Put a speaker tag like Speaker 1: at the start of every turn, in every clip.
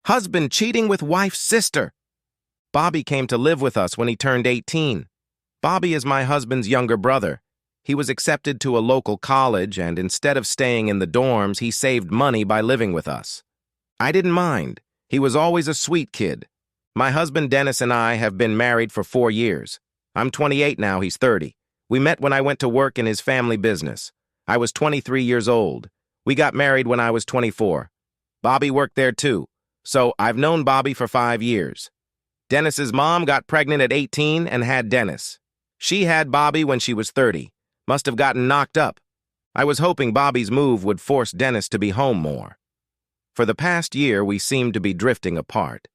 Speaker 1: Husband cheating with wife's sister. Bobby came to live with us when he turned 18. Bobby is my husband's younger brother. He was accepted to a local college, and instead of staying in the dorms, he saved money by living with us. I didn't mind. He was always a sweet kid. My husband Dennis and I have been married for 4 years. I'm 28 now, he's 30. We met when I went to work in his family business. I was 23 years old. We got married when I was 24. Bobby worked there too, so I've known Bobby for 5 years. Dennis's mom got pregnant at 18 and had Dennis. She had Bobby when she was 30. Must have gotten knocked up. I was hoping Bobby's move would force Dennis to be home more. For the past year, we seemed to be drifting apart.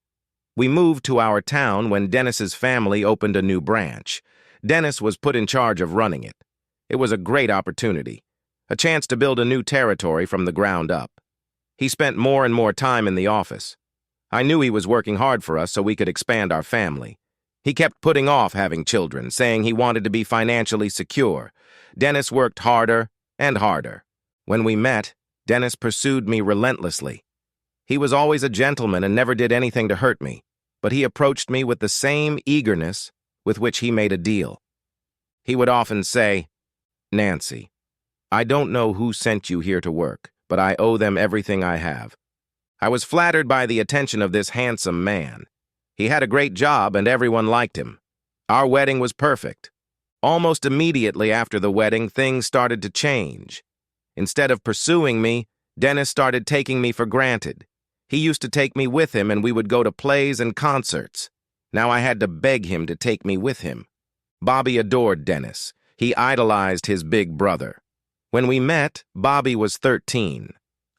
Speaker 1: We moved to our town when Dennis's family opened a new branch. Dennis was put in charge of running it. It was a great opportunity, a chance to build a new territory from the ground up. He spent more and more time in the office. I knew he was working hard for us so we could expand our family. He kept putting off having children, saying he wanted to be financially secure. Dennis worked harder and harder. When we met, Dennis pursued me relentlessly. He was always a gentleman and never did anything to hurt me, but he approached me with the same eagerness with which he made a deal. He would often say, "Nancy, I don't know who sent you here to work, but I owe them everything I have." I was flattered by the attention of this handsome man. He had a great job and everyone liked him. Our wedding was perfect. Almost immediately after the wedding, things started to change. Instead of pursuing me, Dennis started taking me for granted. He used to take me with him and we would go to plays and concerts. Now I had to beg him to take me with him. Bobby adored Dennis. He idolized his big brother. When we met, Bobby was 13.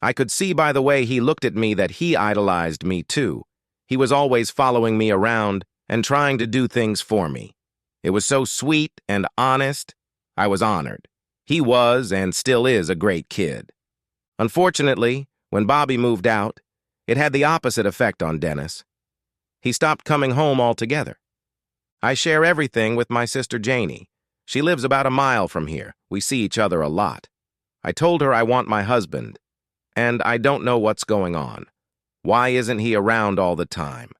Speaker 1: I could see by the way he looked at me that he idolized me too. He was always following me around and trying to do things for me. It was so sweet and honest. I was honored. He was and still is a great kid. Unfortunately, when Bobby moved out, it had the opposite effect on Dennis. He stopped coming home altogether. I share everything with my sister Janie. She lives about a mile from here. We see each other a lot. I told her I want my husband, and I don't know what's going on. Why isn't he around all the time?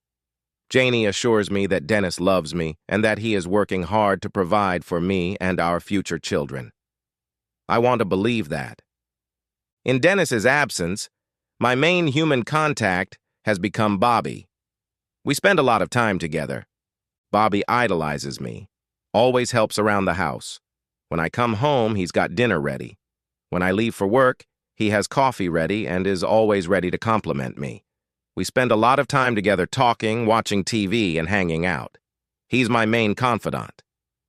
Speaker 1: Janie assures me that Dennis loves me and that he is working hard to provide for me and our future children. I want to believe that. In Dennis's absence, my main human contact has become Bobby. We spend a lot of time together. Bobby idolizes me, always helps around the house. When I come home, he's got dinner ready. When I leave for work, he has coffee ready and is always ready to compliment me. We spend a lot of time together talking, watching TV, and hanging out. He's my main confidant.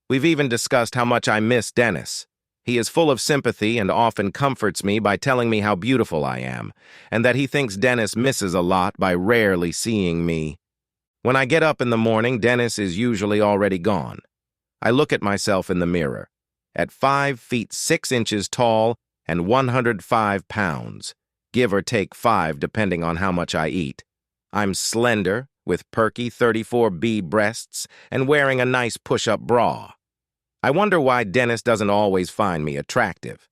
Speaker 1: We've even discussed how much I miss Dennis. He is full of sympathy and often comforts me by telling me how beautiful I am, and that he thinks Dennis misses a lot by rarely seeing me. When I get up in the morning, Dennis is usually already gone. I look at myself in the mirror. At 5 feet 6 inches tall and 105 pounds, give or take 5 depending on how much I eat. I'm slender, with perky 34B breasts and wearing a nice push-up bra. I wonder why Dennis doesn't always find me attractive.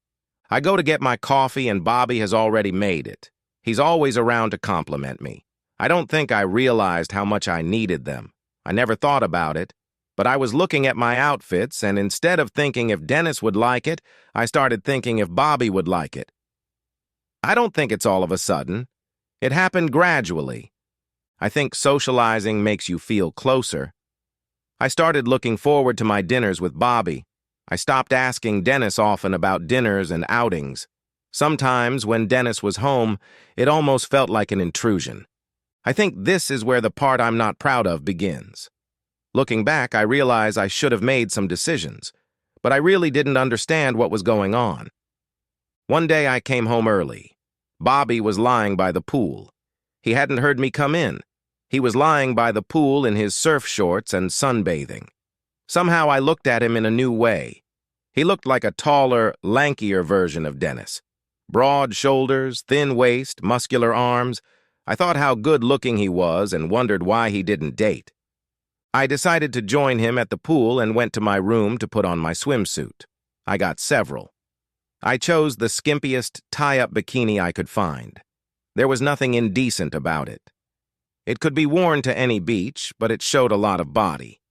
Speaker 1: I go to get my coffee and Bobby has already made it. He's always around to compliment me. I don't think I realized how much I needed them. I never thought about it, but I was looking at my outfits and instead of thinking if Dennis would like it, I started thinking if Bobby would like it. I don't think it's all of a sudden. It happened gradually. I think socializing makes you feel closer. I started looking forward to my dinners with Bobby. I stopped asking Dennis often about dinners and outings. Sometimes, when Dennis was home, it almost felt like an intrusion. I think this is where the part I'm not proud of begins. Looking back, I realize I should have made some decisions, but I really didn't understand what was going on. One day I came home early. Bobby was lying by the pool. He hadn't heard me come in. He was lying by the pool in his surf shorts and sunbathing. Somehow I looked at him in a new way. He looked like a taller, lankier version of Dennis. Broad shoulders, thin waist, muscular arms. I thought how good-looking he was and wondered why he didn't date. I decided to join him at the pool and went to my room to put on my swimsuit. I got several. I chose the skimpiest tie-up bikini I could find. There was nothing indecent about it. It could be worn to any beach, but it showed a lot of body.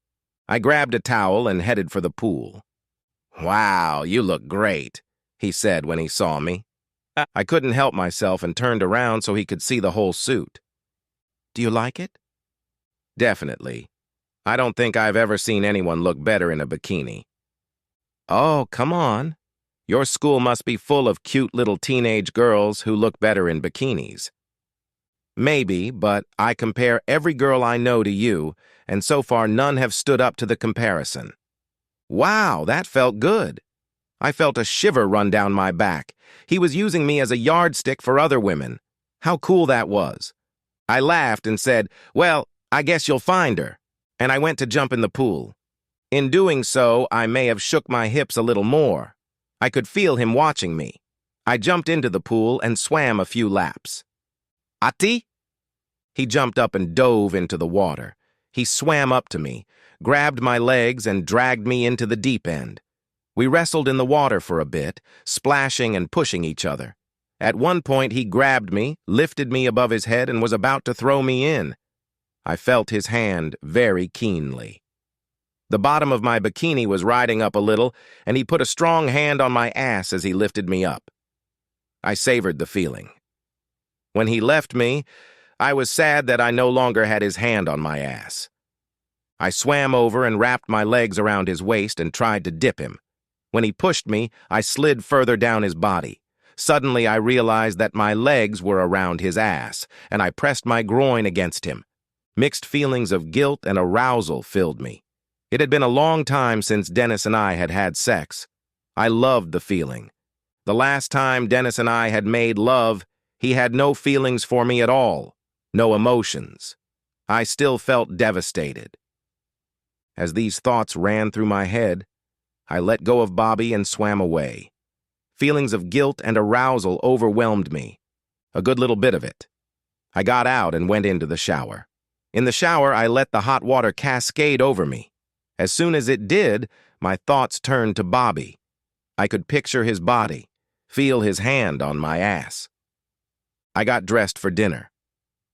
Speaker 1: I grabbed a towel and headed for the pool. "Wow, you look great," he said when he saw me. I couldn't help myself and turned around so he could see the whole suit. "Do you like it?" "Definitely. I don't think I've ever seen anyone look better in a bikini." "Oh, come on. Your school must be full of cute little teenage girls who look better in bikinis." "Maybe, but I compare every girl I know to you, and so far none have stood up to the comparison." Wow, that felt good. I felt a shiver run down my back. He was using me as a yardstick for other women. How cool that was. I laughed and said, "Well, I guess you'll find her." And I went to jump in the pool. In doing so, I may have shook my hips a little more. I could feel him watching me. I jumped into the pool and swam a few laps. "Ati?" He jumped up and dove into the water. He swam up to me, grabbed my legs, and dragged me into the deep end. We wrestled in the water for a bit, splashing and pushing each other. At one point, he grabbed me, lifted me above his head, and was about to throw me in. I felt his hand very keenly. The bottom of my bikini was riding up a little, and he put a strong hand on my ass as he lifted me up. I savored the feeling. When he left me, I was sad that I no longer had his hand on my ass. I swam over and wrapped my legs around his waist and tried to dip him. When he pushed me, I slid further down his body. Suddenly, I realized that my legs were around his ass, and I pressed my groin against him. Mixed feelings of guilt and arousal filled me. It had been a long time since Dennis and I had had sex. I loved the feeling. The last time Dennis and I had made love, he had no feelings for me at all, no emotions. I still felt devastated. As these thoughts ran through my head, I let go of Bobby and swam away. Feelings of guilt and arousal overwhelmed me, a good little bit of it. I got out and went into the shower. In the shower, I let the hot water cascade over me. As soon as it did, my thoughts turned to Bobby. I could picture his body, feel his hand on my ass. I got dressed for dinner.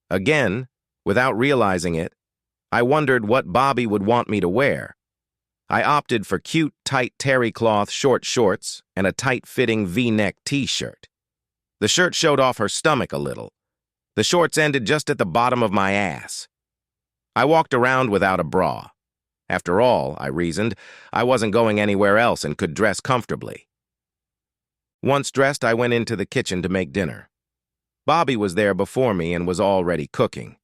Speaker 1: Again, without realizing it, I wondered what Bobby would want me to wear. I opted for cute, tight terry cloth short shorts and a tight-fitting V-neck t-shirt. The shirt showed off her stomach a little. The shorts ended just at the bottom of my ass. I walked around without a bra. After all, I reasoned, I wasn't going anywhere else and could dress comfortably. Once dressed, I went into the kitchen to make dinner. Bobby was there before me and was already cooking.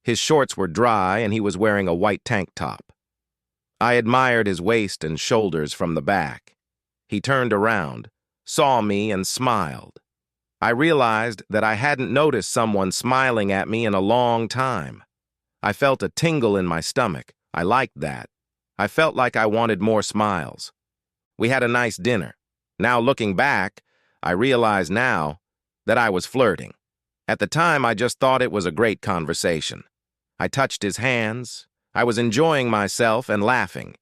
Speaker 1: His shorts were dry and he was wearing a white tank top. I admired his waist and shoulders from the back. He turned around, saw me, and smiled. I realized that I hadn't noticed someone smiling at me in a long time. I felt a tingle in my stomach. I liked that. I felt like I wanted more smiles. We had a nice dinner. Now looking back, I realize now that I was flirting. At the time, I just thought it was a great conversation. I touched his hands. I was enjoying myself and laughing.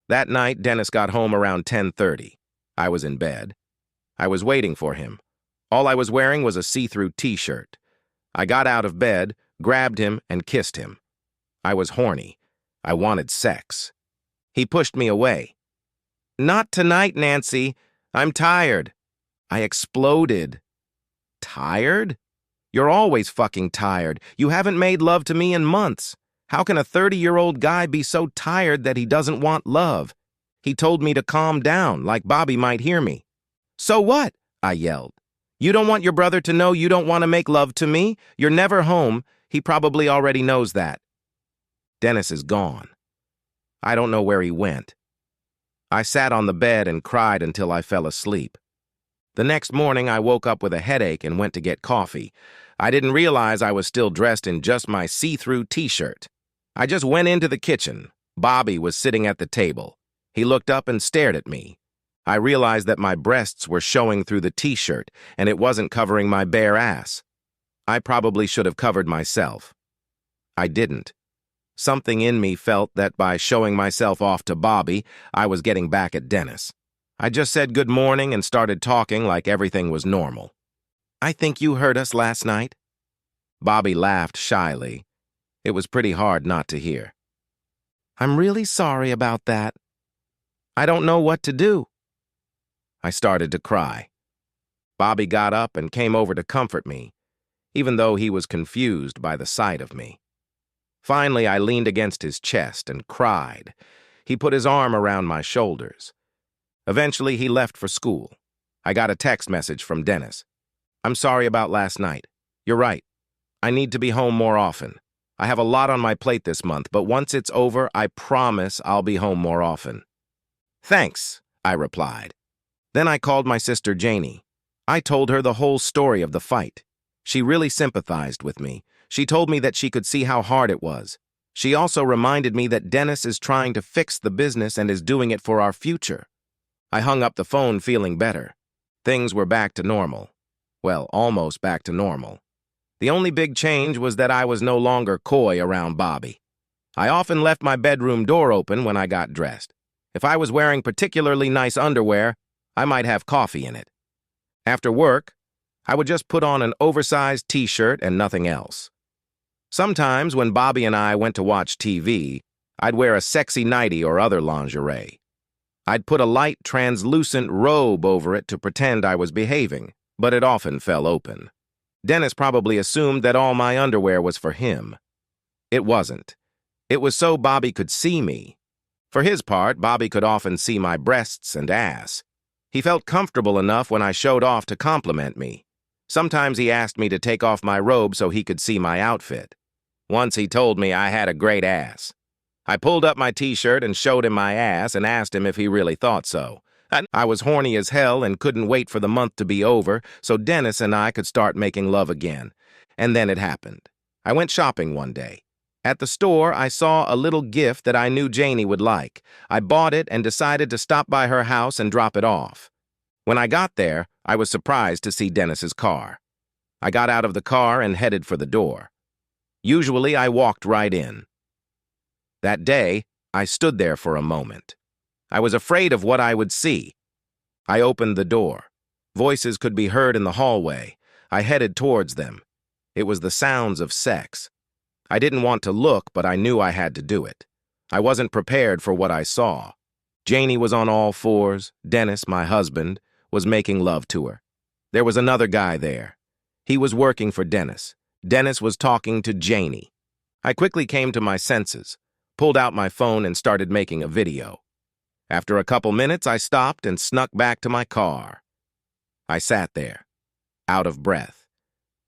Speaker 1: That night, Dennis got home around 10:30. I was in bed. I was waiting for him. All I was wearing was a see-through t-shirt. I got out of bed, grabbed him, and kissed him. I was horny. I wanted sex. He pushed me away. "Not tonight, Nancy. I'm tired." I exploded. "Tired? You're always fucking tired. You haven't made love to me in months. How can a 30-year-old guy be so tired that he doesn't want love?" He told me to calm down, like Bobby might hear me. "So what?" I yelled. "You don't want your brother to know you don't want to make love to me? You're never home. He probably already knows that." Dennis is gone. I don't know where he went. I sat on the bed and cried until I fell asleep. The next morning, I woke up with a headache and went to get coffee. I didn't realize I was still dressed in just my see-through t-shirt. I just went into the kitchen. Bobby was sitting at the table. He looked up and stared at me. I realized that my breasts were showing through the t-shirt, and it wasn't covering my bare ass. I probably should have covered myself. I didn't. Something in me felt that by showing myself off to Bobby, I was getting back at Dennis. I just said good morning and started talking like everything was normal. "I think you heard us last night." Bobby laughed shyly. It was pretty hard not to hear. "I'm really sorry about that. I don't know what to do." I started to cry. Bobby got up and came over to comfort me, even though he was confused by the sight of me. Finally, I leaned against his chest and cried. He put his arm around my shoulders. Eventually, he left for school. I got a text message from Dennis. "I'm sorry about last night. You're right. I need to be home more often. I have a lot on my plate this month, but once it's over, I promise I'll be home more often." "Thanks," I replied. Then I called my sister Janie. I told her the whole story of the fight. She really sympathized with me. She told me that she could see how hard it was. She also reminded me that Dennis is trying to fix the business and is doing it for our future. I hung up the phone feeling better. Things were back to normal. Well, almost back to normal. The only big change was that I was no longer coy around Bobby. I often left my bedroom door open when I got dressed. If I was wearing particularly nice underwear, I might have coffee in it. After work, I would just put on an oversized t-shirt and nothing else. Sometimes when Bobby and I went to watch TV, I'd wear a sexy nightie or other lingerie. I'd put a light, translucent robe over it to pretend I was behaving, but it often fell open. Dennis probably assumed that all my underwear was for him. It wasn't. It was so Bobby could see me. For his part, Bobby could often see my breasts and ass. He felt comfortable enough when I showed off to compliment me. Sometimes he asked me to take off my robe so he could see my outfit. Once he told me I had a great ass. I pulled up my t-shirt and showed him my ass and asked him if he really thought so. I was horny as hell and couldn't wait for the month to be over so Dennis and I could start making love again. And then it happened. I went shopping one day. At the store, I saw a little gift that I knew Janie would like. I bought it and decided to stop by her house and drop it off. When I got there, I was surprised to see Dennis's car. I got out of the car and headed for the door. Usually, I walked right in. That day, I stood there for a moment. I was afraid of what I would see. I opened the door. Voices could be heard in the hallway. I headed towards them. It was the sounds of sex. I didn't want to look, but I knew I had to do it. I wasn't prepared for what I saw. Janie was on all fours. Dennis, my husband, was making love to her. There was another guy there. He was working for Dennis. Dennis was talking to Janie. I quickly came to my senses, pulled out my phone and started making a video. After a couple minutes, I stopped and snuck back to my car. I sat there, out of breath.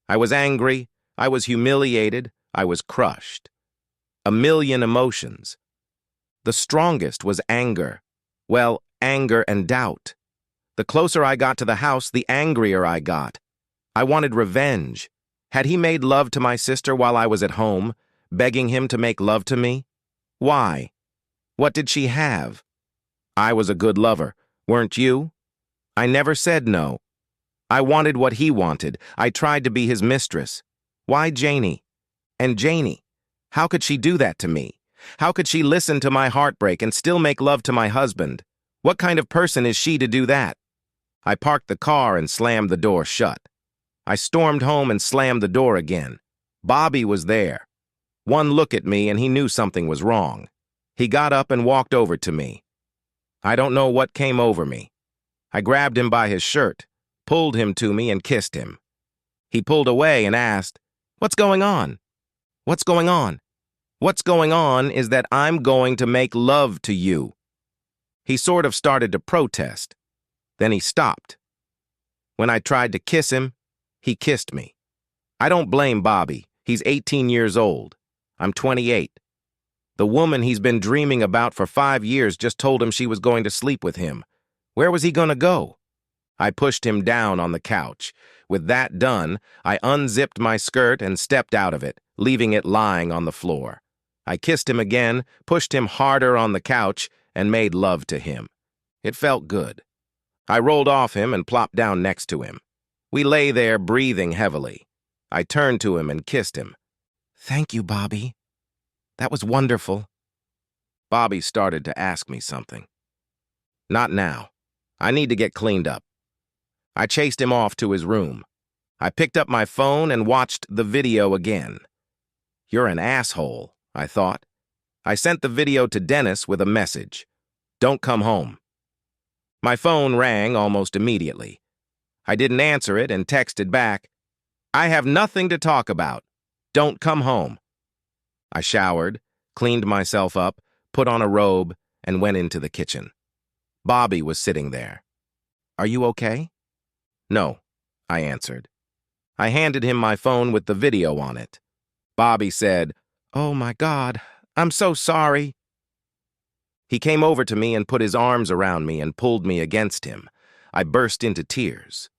Speaker 1: I was angry, I was humiliated, I was crushed. A million emotions. The strongest was anger. Well, anger and doubt. The closer I got to the house, the angrier I got. I wanted revenge. Had he made love to my sister while I was at home, begging him to make love to me? Why? What did she have? I was a good lover, weren't you? I never said no. I wanted what he wanted. I tried to be his mistress. Why Janie? And Janie, how could she do that to me? How could she listen to my heartbreak and still make love to my husband? What kind of person is she to do that? I parked the car and slammed the door shut. I stormed home and slammed the door again. Bobby was there. One look at me and he knew something was wrong. He got up and walked over to me. I don't know what came over me. I grabbed him by his shirt, pulled him to me and kissed him. He pulled away and asked, "What's going on?" "What's going on? What's going on is that I'm going to make love to you." He sort of started to protest. Then he stopped. When I tried to kiss him, he kissed me. I don't blame Bobby. He's 18 years old. I'm 28. The woman he's been dreaming about for 5 years just told him she was going to sleep with him. Where was he going to go? I pushed him down on the couch. With that done, I unzipped my skirt and stepped out of it, leaving it lying on the floor. I kissed him again, pushed him harder on the couch, and made love to him. It felt good. I rolled off him and plopped down next to him. We lay there breathing heavily. I turned to him and kissed him. "Thank you, Bobby. That was wonderful." Bobby started to ask me something. "Not now. I need to get cleaned up." I chased him off to his room. I picked up my phone and watched the video again. You're an asshole, I thought. I sent the video to Dennis with a message. Don't come home. My phone rang almost immediately. I didn't answer it and texted back, I have nothing to talk about. Don't come home. I showered, cleaned myself up, put on a robe, and went into the kitchen. Bobby was sitting there. Are you okay? No, I answered. I handed him my phone with the video on it. Bobby said, Oh my God, I'm so sorry. He came over to me and put his arms around me and pulled me against him. I burst into tears.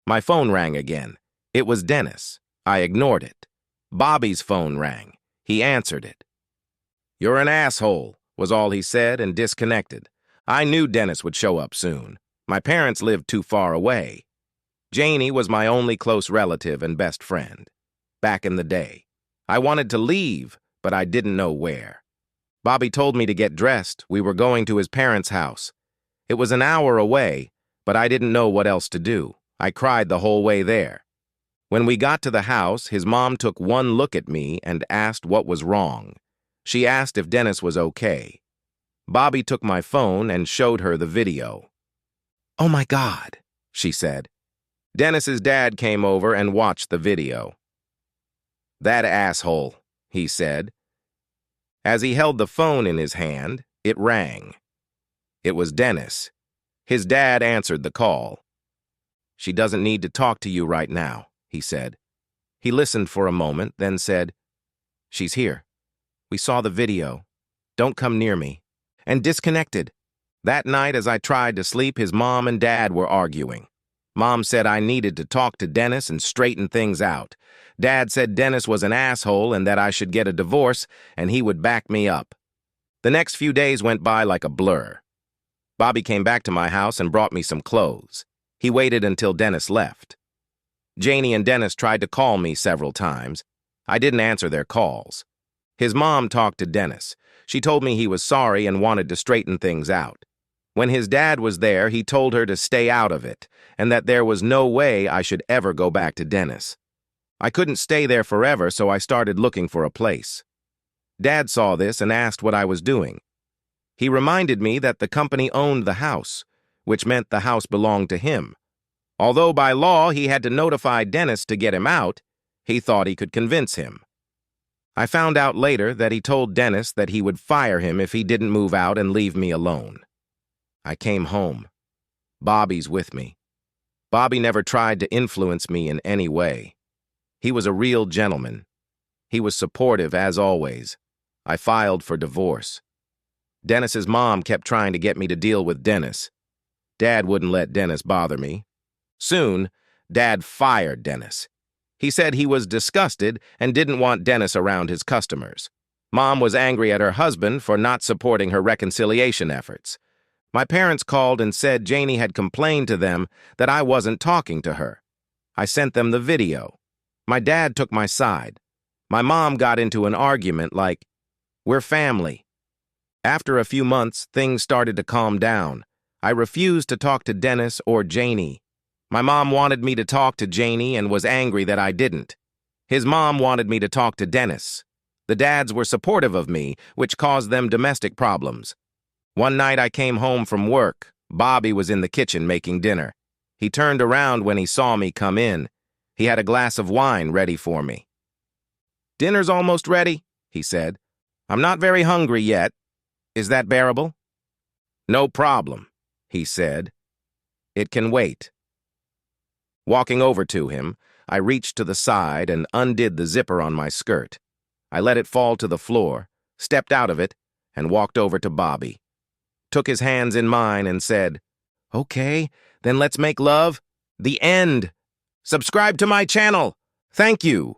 Speaker 1: My phone rang again. It was Dennis. I ignored it. Bobby's phone rang. He answered it. You're an asshole, was all he said, and disconnected. I knew Dennis would show up soon. My parents lived too far away. Janie was my only close relative and best friend. Back in the day. I wanted to leave, but I didn't know where. Bobby told me to get dressed. We were going to his parents' house. It was an hour away, but I didn't know what else to do. I cried the whole way there. When we got to the house, his mom took one look at me and asked what was wrong. She asked if Dennis was okay. Bobby took my phone and showed her the video. Oh my God, she said. Dennis's dad came over and watched the video. That asshole, he said. As he held the phone in his hand, it rang. It was Dennis. His dad answered the call. She doesn't need to talk to you right now, he said. He listened for a moment, then said, She's here. We saw the video. Don't come near me. And disconnected. That night, as I tried to sleep, his mom and dad were arguing. Mom said I needed to talk to Dennis and straighten things out. Dad said Dennis was an asshole and that I should get a divorce and he would back me up. The next few days went by like a blur. Bobby came back to my house and brought me some clothes. He waited until Dennis left. Janie and Dennis tried to call me several times. I didn't answer their calls. His mom talked to Dennis. She told me he was sorry and wanted to straighten things out. When his dad was there, he told her to stay out of it, and that there was no way I should ever go back to Dennis. I couldn't stay there forever, so I started looking for a place. Dad saw this and asked what I was doing. He reminded me that the company owned the house, which meant the house belonged to him. Although by law he had to notify Dennis to get him out, he thought he could convince him. I found out later that he told Dennis that he would fire him if he didn't move out and leave me alone. I came home. Bobby's with me. Bobby never tried to influence me in any way. He was a real gentleman. He was supportive as always. I filed for divorce. Dennis's mom kept trying to get me to deal with Dennis. Dad wouldn't let Dennis bother me. Soon, Dad fired Dennis. He said he was disgusted and didn't want Dennis around his customers. Mom was angry at her husband for not supporting her reconciliation efforts. My parents called and said Janie had complained to them that I wasn't talking to her. I sent them the video. My dad took my side. My mom got into an argument like, "We're family." After a few months, things started to calm down. I refused to talk to Dennis or Janie. My mom wanted me to talk to Janie and was angry that I didn't. His mom wanted me to talk to Dennis. The dads were supportive of me, which caused them domestic problems. One night I came home from work. Bobby was in the kitchen making dinner. He turned around when he saw me come in. He had a glass of wine ready for me. "Dinner's almost ready," he said. "I'm not very hungry yet. Is that bearable?" "No problem," he said. "It can wait." Walking over to him, I reached to the side and undid the zipper on my skirt. I let it fall to the floor, stepped out of it, and walked over to Bobby. Took his hands in mine and said, "Okay, then let's make love. The end. Subscribe to my channel. Thank you."